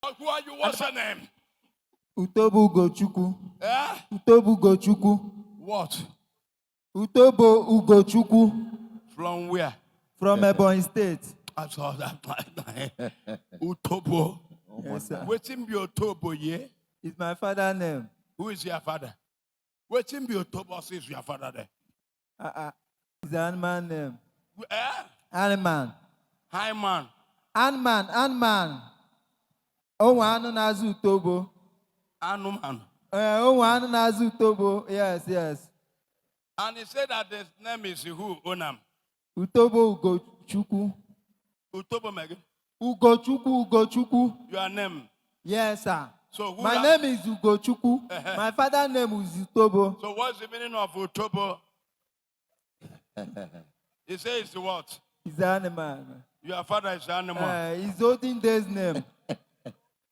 Who are you? What's your name? Utobo Ugochukwu. Eh? Utobo Ugochukwu. What? Utobo Ugochukwu. From where? From Ebonyi State. I saw that. Utobo. Yes, sir. Waiting be Utobo, yeah? It's my father's name. Who is your father? Waiting be Utobo is your father there. It's an animal name. Eh? Animal. Hi, man. Animal. Oh, one nazu Utobo. Anuman. Oh, one nazu Utobo. Yes. And he said that his name is who? Onam. Utobo Ugochukwu. Utobo Megan. Ugochukwu. Your name. Yes, sir. So who my name is Ugochukwu. My father's name is Utobo. So what's the meaning of Utobo? He says what? He's an animal. Your father is an animal. He's holding this name.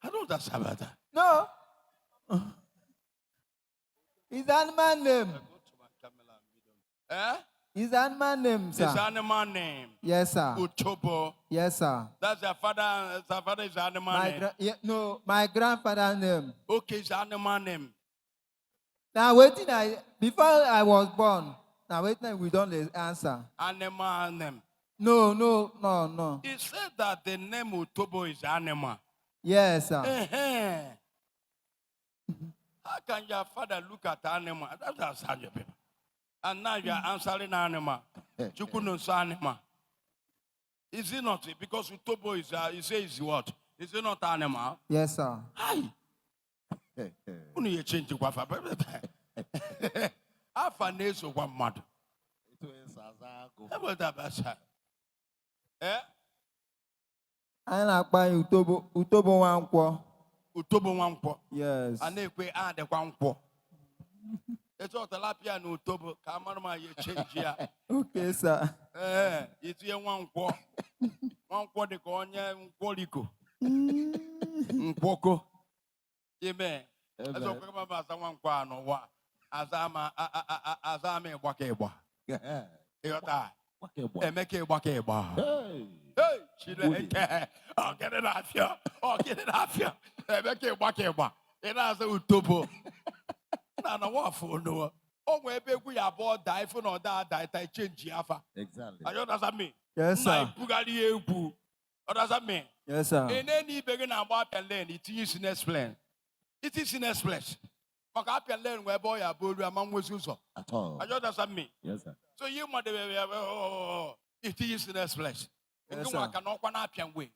I don't understand about that. No. It's animal name. Eh? It's animal name, sir. It's animal name. Yes, sir. Utobo. Yes, sir. That's your father. Your father is animal name. My grandfather's name. Okay, it's animal name. Now before I was born. Now we don't answer. Animal name. No. He said that the name Utobo is animal. Yes, sir. How can your father look at animal? That's how you people. And now you are answering animal. Chukununso animal. Is it not? Because Utobo is, you say is what? Is it not animal? Yes, sir. Hi. Who you change the wafa? Afa neso one mad. How about that, Basha? Eh? I like by Utobo Wankwo. Utobo Wankwo. Yes. And they pay the Wankwo. It's all the lapia and Utobo. Come on, my change here. Okay, sir. It's your Wankwo. Wankwo de Konya Nkwoliko. Nkwoko. Amen. As a Papa Wankwa no wa. Azame Wakeba. Yota. Emeke Wakeba. Hey, Chile. Oh, get it off here. Emeke Wakeba. It has a Utobo. Na wafu no. Oh, we be we about die for no die change yafa. Exactly. Are you understand me? Yes, sir. Bugali ebu. Understand me? Yes, sir. In any begin about and learn it is in explain. It is in explain. But I can learn where boy are bold among was user. At all. Are you understand me? Yes, sir. So you mother it is in explain. You cannot one up and way.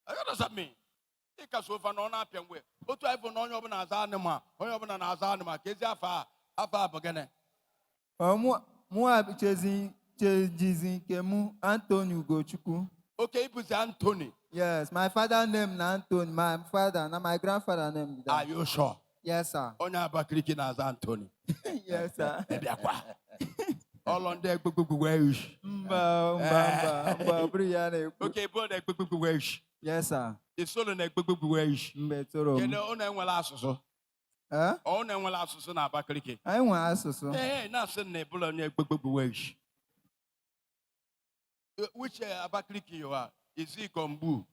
Are you understand me? Take us over no up and way. What do I have on your Azanima? Or your Azanima? Kezafa, Afa Bogane. Moi chasing Kemu Anthony Ugochukwu. Okay, it was Anthony. Yes, my father's name is Anthony. My father and my grandfather's name is. Are you sure? Yes, sir. On your back clicking as Anthony. Yes, sir. All on there, wish. Okay, but wish. Yes, sir. It's all in a wish. Can you own one last so? Own one last so now back clicking. I want to ask so. Hey, nothing neighbor on your wish. Which back clicking you are? Is he Kombu?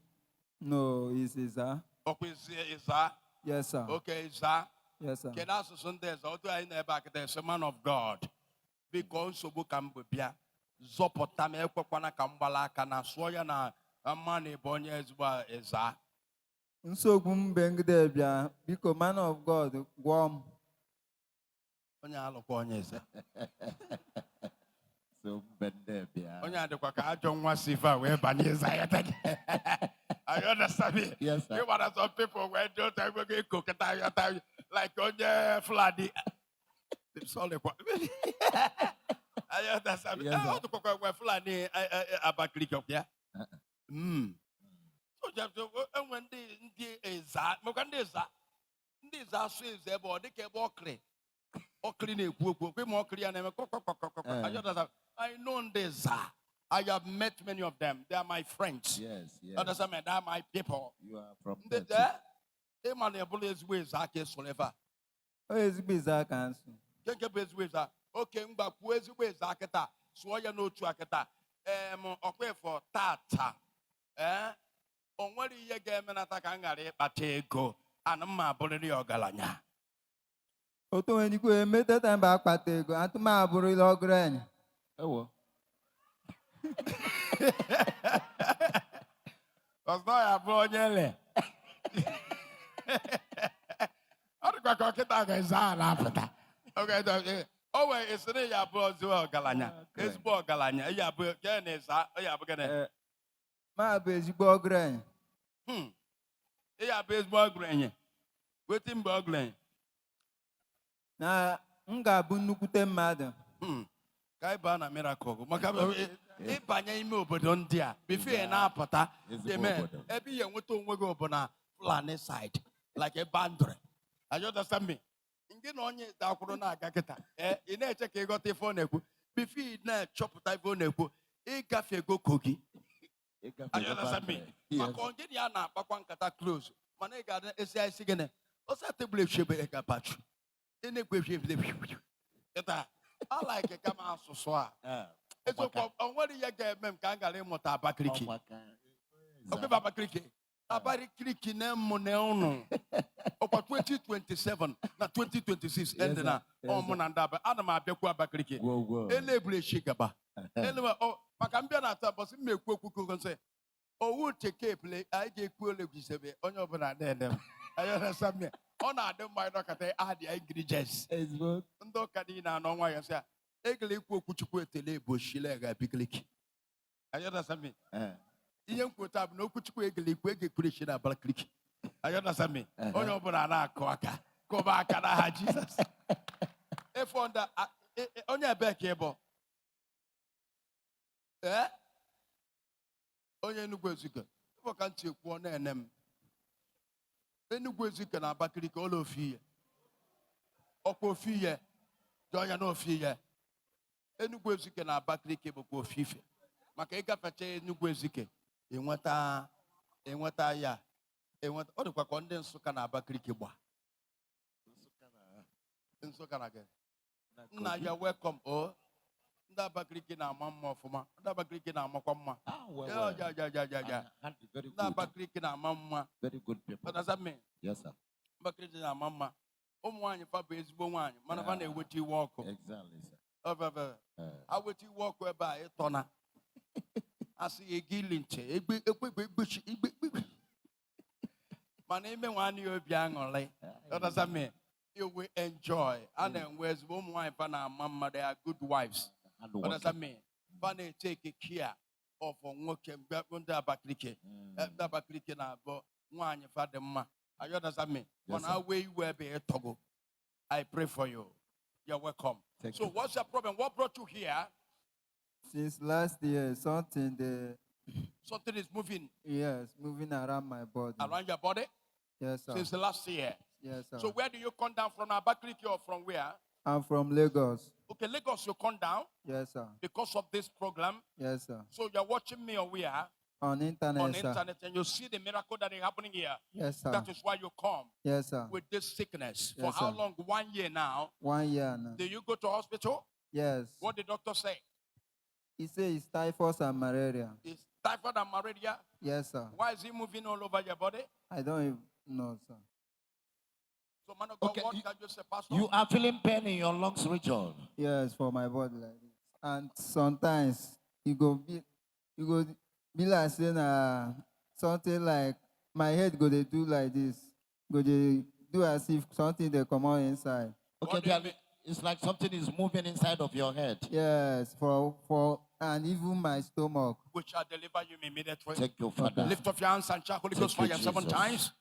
No, is that? Okay, is that? Yes, sir. Okay, is that? Yes, sir. Can I ask Sundays? Although I never back there's a man of God. Because so book can be Zopotame Kokwana Kambala Kana Soyana a money bonya is that. So Gumbengdebia, because man of God, Guam. Onya Lokonya is So Bendebia. Onya the Quaka John Wasifa, where Banizayat. I understand me. Yes, sir. You want some people where don't I will cook at like on your floody. It's all the I understand. I want to cook where floody about click up, yeah. So just when they is that, these are sweets, their body can walk clean. Or clean a book, more clear and I know this. I have met many of them. They are my friends. Yes. Understand me? They are my people. You are from there. They man bullies ways I can forever. Oh, it's bizarre cancer. Can't get best ways. Okay, but where's ways I get that? So I know to I get that. Okay for tata. onwere ihe ga-eme nata ka m ghara ịkpata ego ana m abụrịrị ọgaranya. Otu onye ikwu emetata mba akpata ego, atụm abụrụla ọgaranya. Ewo. Ọzọ ya bụ onye ele. Ọ dịkwa ka ọkịta ga-eza ala apụta. O wee esiri ya bụ ọzọ ọgaranya, ezigbo ọgaranya, ya bụ gịnị na-eza, ya bụ gịnị? Ma bụ ezigbo ọgaranya. Ya bụ ezigbo ọgaranya. Wetin mgbe ọgaranya? Na m ga-abụ nnukwute mmadụ. Ka anyị baa na miracle maka ịbanye ime obodo ndị a bifo ị na-apụta ebe ihe nweta onwe gị bụ na Fulani side like a bandre. You understand me? Nke na onye dakwuru na-aga kịta ị na-eche ka ịghọta ife ọ na-ekwu bifo ị na-achọpụta ife ọ na-ekwu ịgafe ego kogi. You understand me? Maka onye ya na-akpakwa nkata close mana ị ga-ada esi isi gịnị ọsa tebụl echebe ega patru ị na-ekwe kịta I like a kama asụsụ a. Eziokwu onwere ihe ga-eme m ka m ghara ịmụta Abakaliki. Ọkwa Abakaliki. Abakaliki na-emu na ụnụ. Ọkwa 2027 na 2026 ndị na ọmụ na ndị Aba. Ana m abịakwu Abakaliki. Ele ebule echi gaba. Maka mbịa na-ata bọsị m ekwu okwu kogo nsị. Owu cheke epule anyị ga-ekwu ole gwisebe onye ọbụla na-ede m. Ayọrọ ọ na-adị mma ịnọkọta adị ingredients. Ndị ụka niile anọ nwa ya sị ya egele ikwu okwuchukwu etele bụ oshile ga-abịkaliki. Ayọrọ ihe nkweta bụ na okwuchukwu egele ikwu ekpere shi na Abakaliki. Ayọrọ onye ọbụla na-akụ aka kụba aka n'aha Jizọs. Efu ndị onye ebee ka ịbụ? Onye Enugu Ezike ịbụ ka ntị ekwuo na-ene m. Enugu Ezike na Abakaliki ụlọ ofiye. Ọkwa ofiye jọọ ya na ofiye. Enugu Ezike na Abakaliki bụkwa ofife. Maka ịgafecha Enugu Ezike enweta ya ọ dịkwa ka ndị Nsụka na Abakaliki gba. Nsụka na gị. Nna ya welcome ndị Abakaliki na-ama mma ọfụma. Ndị Abakaliki na-amakwa mma. Ndị Abakaliki na-ama mma. Very good people. Does me? Yes, sir. Abakaliki na-ama mma. Ụmụ nwaanyị fa bụ ezigbo nwaanyị mana fa na-eweta iwe ọkụ. Exactly, sir. Aweta iwe ọkụ ebe a ịtọna. Asị egili nche egbechi igbe. Mana ime nwaanyị obi aṅụrị. Does me? You will enjoy. And then where's ụmụ nwaanyị fa na-ama mma, they are good wives. What does mean? Fanny take care of nwoke ndị Abakaliki. Ndị Abakaliki na-abụ nwaanyị fadị mma. You understand me? On our way you will be a Togo. I pray for you. You're welcome. So what's your problem? What brought you here? Since last year, something is moving. Yes, moving around my body. Around your body? Yes, sir. Since last year? Yes, sir. So where do you come down from? Abakaliki or from where? I'm from Lagos. Okay, Lagos, you come down? Yes, sir. Because of this program? Yes, sir. So you're watching me or where? On internet, on sir. internet, and you see the miracle that is happening here. Yes, sir. That is why you come. Yes, sir. With this sickness. Yes, for how sir. long? 1 year now. 1 year now. Do you go to hospital? Yes. What did the doctor say? He said it's typhoid and malaria. It's typhoid and malaria? Yes, sir. Why is it moving all over your body? I don't even know, sir. So, man of God, Okay, what can you say, Pastor? You are feeling pain in your lungs region. Yes, for my body like this. And sometimes it go be like saying something like my head go they do like this. Go they do as if something they come out inside. Okay, it's like something is moving inside of your head. Yes, for and even my stomach. Which shall deliver you immediately. Thank you, Father. Lift up your hands and shout Holy Ghost Thank fire you, 7 Jesus. times.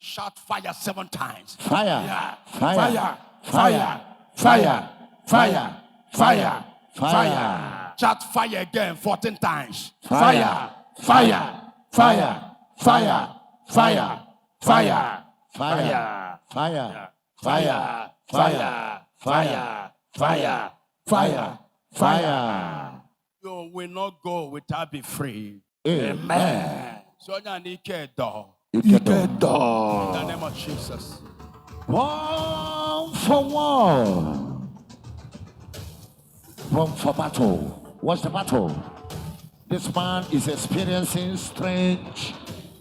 Shout fire 7 times. Fire. Yeah. Fire. Fire. Fire. Fire. Fire. Fire. Shout fire again 14 times. Fire. Fire. Fire. Fire. Fire. Fire. Fire. Fire. Fire. Fire. Fire. Fire. Fire. Fire. You will not go without be free. Amen. So you need to door. You get In the name of Jesus. One for one. One for battle. What's the battle? This man is experiencing strange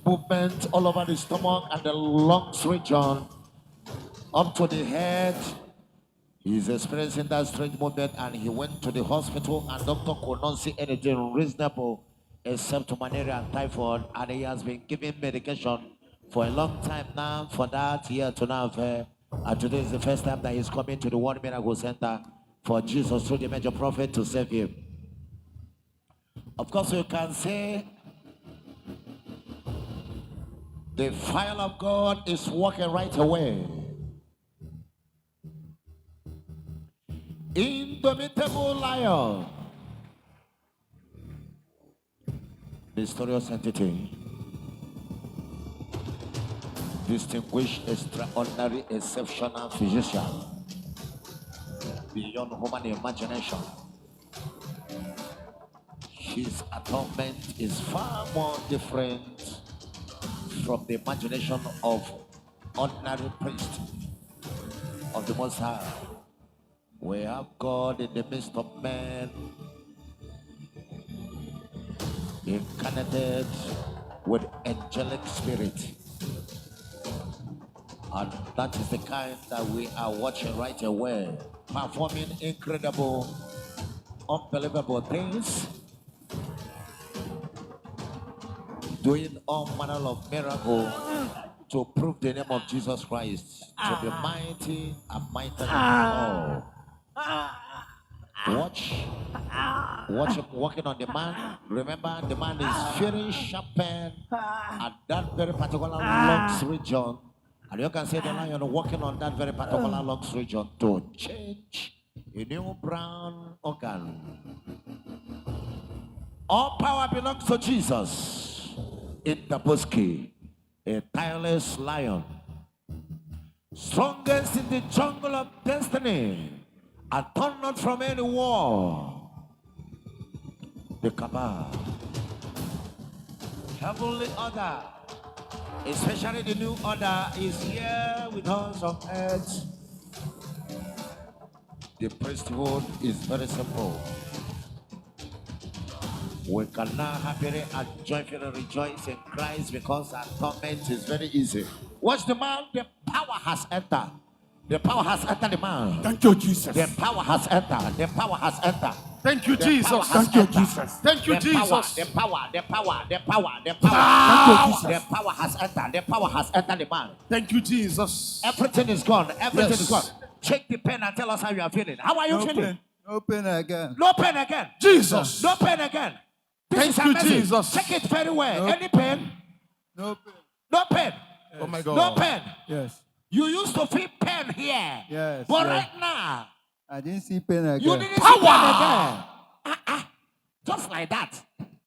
movement all over the stomach and the lungs region, up to the head. He's experiencing that strange movement, and he went to the hospital, and doctor could not see anything reasonable except malaria and typhoid, and he has been given medication for a long time now for that year to now. And today is the first time that he's coming to the World Miracle Center for Jesus through the major prophet to save him. Of course, you can say the fire of God is working right away. Indomitable lion, mysterious entity, distinguished, extraordinary, exceptional physician, beyond human imagination. His atonement is far more different from the imagination of ordinary priest of the Most High. We have God in the midst of men, incarnated with angelic spirit. And that is the kind that we are watching right away, performing incredible, unbelievable things, doing all manner of miracles to prove the name of Jesus Christ to be mighty and mighty than all. Watch him walking on the man. Remember, the man is very sharpened at that very particular lungs region. And you can see the lion walking on that very particular lungs region to change a new brown organ. All power belongs to Jesus. In the Bosque, a tireless lion, strongest in the jungle of destiny, and torn not from any war. The Kaaba, heavenly order, especially the new order, is here with us on earth. The priesthood is very simple. We can now happily and joyfully rejoice in Christ because our torment is very easy. Watch the man, the power has entered. The power has entered the man. Thank you, Jesus. The power has entered. The power has entered. Thank you, The Jesus. power has Thank you, entered. Jesus. Thank you, The Jesus. power, the power, the power, the power, the Thank you, power. Jesus. The power has entered. The power has entered the man. Thank you, Jesus. Everything is gone. Everything Yes. is gone. Shake the pen and tell us how you are feeling. How are you feeling? Pain. No pain again. No pain again. Jesus. No pain again. This Thank is you, amazing. Jesus. Check it very well. Nope. Any pain? No pain. No pain. Oh my God. No pain. Yes. You used to feel pain here. Yes. But yes. right now, I didn't see pain again. you didn't see pain again. Just like that.